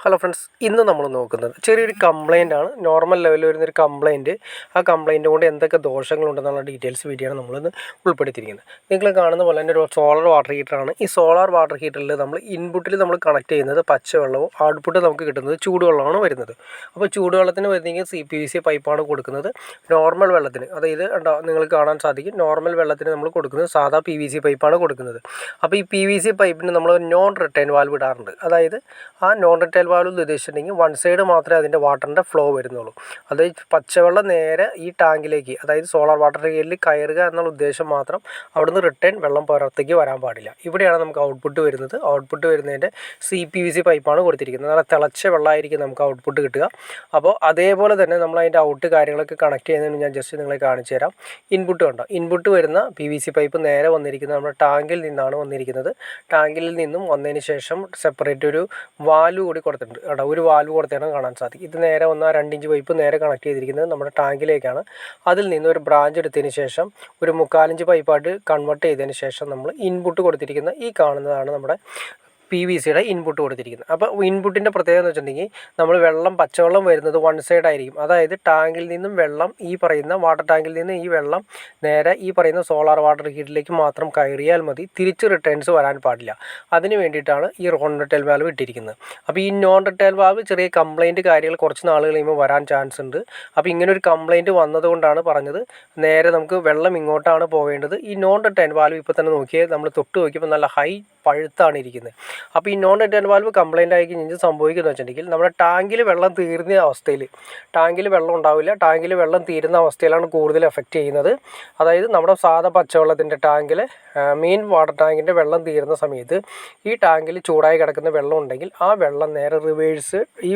Hello friends, ഇന്ന് നമ്മൾ നോക്കുന്നത് ചെറിയൊരു കംപ്ലയിൻ്റ് ആണ്. നോർമൽ ലെവലിൽ വരുന്നൊരു കംപ്ലയിൻറ്റ്. ആ കംപ്ലയിൻറ്റ് കൊണ്ട് എന്തൊക്കെ ദോഷങ്ങളുണ്ടെന്നുള്ള ഡീറ്റെയിൽസ് വീഡിയോയാണ് നമ്മളിന്ന് ഉൾപ്പെടുത്തിയിരിക്കുന്നത്. നിങ്ങൾ കാണുന്ന പോലെ തന്നെ ഒരു സോളാർ വാട്ടർ ഹീറ്ററാണ്. ഈ സോളാർ വാട്ടർ ഹീറ്ററിൽ നമ്മൾ ഇൻപുട്ടിൽ നമ്മൾ കണക്ട് ചെയ്യുന്നത് പച്ചവെള്ളവും ഔട്ട്പുട്ട് നമുക്ക് കിട്ടുന്നത് ചൂടുവെള്ളമാണ് വരുന്നത്. അപ്പോൾ ചൂടുവെള്ളത്തിന് വരുന്നെങ്കിൽ CPVC പൈപ്പാണ് കൊടുക്കുന്നത്. നോർമൽ വെള്ളത്തിന്, അതായത് നിങ്ങൾക്ക് കാണാൻ സാധിക്കും, നോർമൽ വെള്ളത്തിന് നമ്മൾ കൊടുക്കുന്നത് സാധാ PVC പൈപ്പാണ് കൊടുക്കുന്നത്. അപ്പോൾ ഈ PVC പൈപ്പിന് നമ്മൾ നോൺ റിട്ടേൺ വാൽവ് ഇടാറുണ്ട്. അതായത് ആ നോൺ റിട്ടേൺ വാൽവ് ഉദ്ദേശിച്ചിട്ടുണ്ടെങ്കിൽ വൺ സൈഡ് മാത്രമേ അതിൻ്റെ വാട്ടറിൻ്റെ ഫ്ലോ വരുന്നുള്ളൂ. അതായത് പച്ചവെള്ളം നേരെ ഈ ടാങ്കിലേക്ക്, അതായത് സോളാർ വാട്ടർ ഹീറ്ററിൽ കയറുക എന്നുള്ള ഉദ്ദേശം മാത്രം, അവിടുന്ന് റിട്ടേൺ വെള്ളം പുറത്തേക്ക് വരാൻ പാടില്ല. ഇവിടെയാണ് നമുക്ക് ഔട്ട്പുട്ട് വരുന്നത്. ഔട്ട്പുട്ട് വരുന്നതിൻ്റെ CPVC പൈപ്പാണ് കൊടുത്തിരിക്കുന്നത്. നല്ല തിളച്ച വെള്ളമായിരിക്കും നമുക്ക് ഔട്ട്പുട്ട് കിട്ടുക. അപ്പോൾ അതേപോലെ തന്നെ നമ്മൾ അതിൻ്റെ ഔട്ട് കാര്യങ്ങളൊക്കെ കണക്ട് ചെയ്യുന്നതിന് ഞാൻ ജസ്റ്റ് നിങ്ങളെ കാണിച്ചു തരാം. ഇൻപുട്ട് കണ്ടോ, ഇൻപുട്ട് വരുന്ന PVC പൈപ്പ് നേരെ വന്നിരിക്കുന്നത് നമ്മുടെ ടാങ്കിൽ നിന്നാണ് വന്നിരിക്കുന്നത്. ടാങ്കിൽ നിന്നും വന്നതിന് ശേഷം സെപ്പറേറ്റ് ഒരു വാൽവ് കൂടി കൊടുത്തിട്ടുണ്ട് കേട്ടോ. ഒരു വാൽവ് കൊടുത്തേണം കാണാൻ സാധിക്കും. ഇത് നേരെ വന്ന 2 ഇഞ്ച് പൈപ്പ് നേരെ കണക്ട് ചെയ്തിരിക്കുന്നത് നമ്മുടെ ടാങ്കിലേക്കാണ്. അതിൽ നിന്ന് ഒരു ബ്രാഞ്ച് എടുത്തതിന് ശേഷം ഒരു 3/4 ഇഞ്ച് പൈപ്പായിട്ട് കൺവേർട്ട് ചെയ്തതിന് ശേഷം നമ്മൾ ഇൻപുട്ട് കൊടുത്തിരിക്കുന്ന ഈ കാണുന്നതാണ് നമ്മുടെ PVCയുടെ ഇൻപുട്ട് കൊടുത്തിരിക്കുന്നത്. അപ്പോൾ ഇൻപുട്ടിൻ്റെ പ്രത്യേകത എന്ന് വെച്ചിട്ടുണ്ടെങ്കിൽ നമ്മൾ പച്ചവെള്ളം വരുന്നത് വൺ സൈഡ് ആയിരിക്കും. അതായത് ടാങ്കിൽ നിന്നും വെള്ളം, ഈ പറയുന്ന വാട്ടർ ടാങ്കിൽ നിന്ന് ഈ വെള്ളം നേരെ ഈ പറയുന്ന സോളാർ വാട്ടർ ഹീറ്ററിലേക്ക് മാത്രം കയറിയാൽ മതി, തിരിച്ച് റിട്ടേൺസ് വരാൻ പാടില്ല. അതിന് വേണ്ടിയിട്ടാണ് ഈ നോൺ റിട്ടേൺ വാൽവ് ഇട്ടിരിക്കുന്നത്. അപ്പോൾ ഈ നോൺ റിട്ടേൺ വാൽവ് ചെറിയ കംപ്ലയിൻറ്റ് കാര്യങ്ങൾ കുറച്ച് നാൾ കഴിയുമ്പോൾ വരാൻ ചാൻസ് ഉണ്ട്. അപ്പോൾ ഇങ്ങനെ ഒരു കംപ്ലയിൻറ്റ് വന്നതുകൊണ്ടാണ് പറഞ്ഞത് നേരെ നമുക്ക് വെള്ളം ഇങ്ങോട്ടാണ് പോവേണ്ടത്. ഈ നോൺ റിട്ടേൺ വാൽവ് ഇപ്പോൾ തന്നെ നോക്കിയാൽ നമ്മൾ തൊട്ട് നോക്കിയപ്പോൾ നല്ല ഹൈ പഴുത്താണ് ഇരിക്കുന്നത്. അപ്പോൾ ഈ നോൺ റിട്ടേൺ വാൽവ് കംപ്ലയിൻ്റ് ആയി കഴിഞ്ഞാൽ സംഭവിക്കുന്നത് വെച്ചിട്ടുണ്ടെങ്കിൽ നമ്മുടെ ടാങ്കിൽ വെള്ളം തീർന്ന അവസ്ഥയിൽ, ടാങ്കിൽ വെള്ളം ഉണ്ടാവില്ല, ടാങ്കിൽ വെള്ളം തീരുന്ന അവസ്ഥയിലാണ് കൂടുതൽ എഫക്റ്റ് ചെയ്യുന്നത്. അതായത് നമ്മുടെ സാധാ പച്ചവെള്ളത്തിൻ്റെ ടാങ്കിൽ, മെയിൻ വാട്ടർ ടാങ്കിൻ്റെ വെള്ളം തീരുന്ന സമയത്ത് ഈ ടാങ്കിൽ ചൂടായി കിടക്കുന്ന വെള്ളം ഉണ്ടെങ്കിൽ ആ വെള്ളം നേരെ റിവേഴ്സ്, ഈ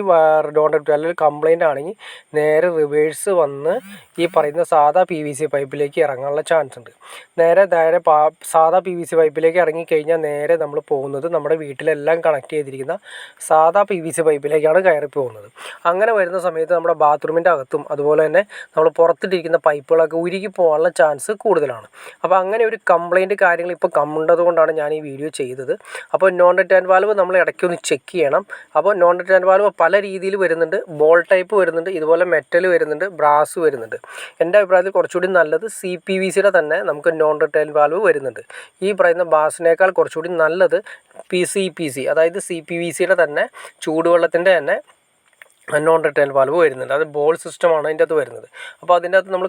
നോൺ റിട്ടേൺ വാൽവ് കംപ്ലയിൻ്റ് ആണെങ്കിൽ നേരെ റിവേഴ്സ് വന്ന് ഈ പറയുന്ന സാധാ PVC പൈപ്പിലേക്ക് ഇറങ്ങാനുള്ള ചാൻസ് ഉണ്ട്. നേരെ സാധാ PVC പൈപ്പിലേക്ക് ഇറങ്ങിക്കഴിഞ്ഞാൽ നേരെ നമ്മൾ പോകുന്നത് നമ്മുടെ വീട്ടിലെല്ലാം കണക്ട് ചെയ്തിരിക്കുന്ന സാധാ PVC പൈപ്പിലേക്കാണ് കയറി പോകുന്നത്. അങ്ങനെ വരുന്ന സമയത്ത് നമ്മുടെ ബാത്റൂമിൻ്റെ അകത്തും അതുപോലെ തന്നെ നമ്മൾ പുറത്തിട്ടിരിക്കുന്ന പൈപ്പുകളൊക്കെ ഉരുകി പോകാനുള്ള ചാൻസ് കൂടുതലാണ്. അപ്പോൾ അങ്ങനെ ഒരു കംപ്ലയിൻറ്റ് കാര്യങ്ങൾ ഇപ്പോൾ കണ്ടതുകൊണ്ടാണ് ഞാൻ ഈ വീഡിയോ ചെയ്തത്. അപ്പോൾ നോൺ റിട്ടേൺ വാൽവ് നമ്മൾ ഇടയ്ക്കൊന്ന് ചെക്ക് ചെയ്യണം. അപ്പോൾ നോൺ റിട്ടേൺ വാൽവ് പല രീതിയിൽ വരുന്നുണ്ട്. ബോൾ ടൈപ്പ് വരുന്നുണ്ട്, ഇതുപോലെ മെറ്റൽ വരുന്നുണ്ട്, ബ്രാസ് വരുന്നുണ്ട്. എൻ്റെ അഭിപ്രായത്തിൽ കുറച്ചുകൂടി നല്ലത് CPVCയുടെ തന്നെ നമുക്ക് നോൺ റിട്ടേൺ വാൽവ് വരുന്നുണ്ട്. ഈ പറയുന്ന ബ്രാസിനേക്കാൾ കുറച്ചുകൂടി നല്ലത് CPVC, അതായത് CPVCയുടെ തന്നെ ചൂടുവെള്ളത്തിൻ്റെ തന്നെ നോൺ റിട്ടേൺ വാൽവ് വരുന്നുണ്ട്. അത് ബോൾ സിസ്റ്റമാണ് അതിൻ്റെ അകത്ത് വരുന്നത്. അപ്പോൾ അതിൻ്റെ അകത്ത് നമ്മൾ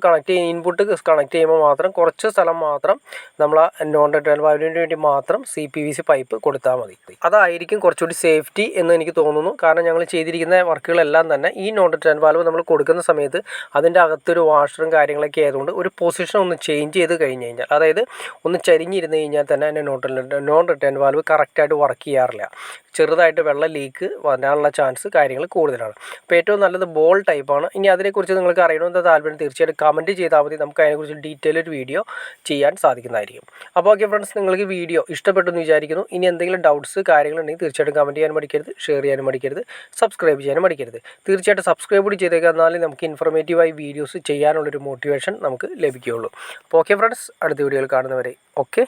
ഇൻപുട്ട് കണക്ട് ചെയ്യുമ്പോൾ മാത്രം കുറച്ച് സ്ഥലം മാത്രം നമ്മൾ ആ നോൺ റിട്ടേൺ വാൽവിന് വേണ്ടി മാത്രം CPVC പൈപ്പ് കൊടുത്താൽ മതി. അതായിരിക്കും കുറച്ചുകൂടി സേഫ്റ്റി എന്ന് എനിക്ക് തോന്നുന്നു. കാരണം ഞങ്ങൾ ചെയ്തിരിക്കുന്ന വർക്കുകളെല്ലാം തന്നെ ഈ നോൺ റിട്ടേൺ വാൽവ് നമ്മൾ കൊടുക്കുന്ന സമയത്ത് അതിൻ്റെ അകത്തൊരു വാഷറും കാര്യങ്ങളൊക്കെ ആയതുകൊണ്ട് ഒരു പൊസിഷൻ ഒന്ന് ചേഞ്ച് ചെയ്ത് കഴിഞ്ഞ് കഴിഞ്ഞാൽ, അതായത് ഒന്ന് ചരിഞ്ഞിരുന്ന് കഴിഞ്ഞാൽ തന്നെ അതിൻ്റെ നോൺ റിട്ടേൺ വാൽവ് കറക്റ്റായിട്ട് വർക്ക് ചെയ്യാറില്ല. ചെറുതായിട്ട് വെള്ളം ലീക്ക് വരാനുള്ള ചാൻസ് കാര്യങ്ങൾ കൂടുതലാണ്. അപ്പോൾ ഏറ്റവും നല്ലത് ബോൾ ടൈപ്പാണ്. ഇനി അതിനെക്കുറിച്ച് നിങ്ങൾക്ക് അറിയണമെന്ന് താല്പര്യം തീർച്ചയായിട്ടും കമൻറ്റ് ചെയ്താൽ മതി. നമുക്ക് അതിനെക്കുറിച്ച് ഡീറ്റെയിൽ ഒരു വീഡിയോ ചെയ്യാൻ സാധിക്കുന്നതായിരിക്കും. അപ്പോൾ ഓക്കെ ഫ്രണ്ട്സ്, നിങ്ങൾക്ക് വീഡിയോ ഇഷ്ടപ്പെട്ടു എന്ന് വിചാരിക്കുന്നു. ഇനി എന്തെങ്കിലും ഡൗട്ട്സ് കാര്യങ്ങളുണ്ടെങ്കിൽ തീർച്ചയായിട്ടും കമൻറ്റ് ചെയ്യാനും മടിക്കരുത്, ഷെയർ ചെയ്യാനും മടിക്കരുത്, സബ്സ്ക്രൈബ് ചെയ്യാനും മടിക്കരുത്. തീർച്ചയായിട്ടും സബ്സ്ക്രൈബ് കൂടി ചെയ്തേക്കാം, എന്നാലും നമുക്ക് ഇൻഫോർമേറ്റീവായി വീഡിയോസ് ചെയ്യാനുള്ളൊരു മോട്ടിവേഷൻ നമുക്ക് ലഭിക്കുകയുള്ളൂ. അപ്പോൾ ഓക്കെ ഫ്രണ്ട്സ്, അടുത്ത വീഡിയോയിൽ കാണുന്നവരെ ഓക്കെ.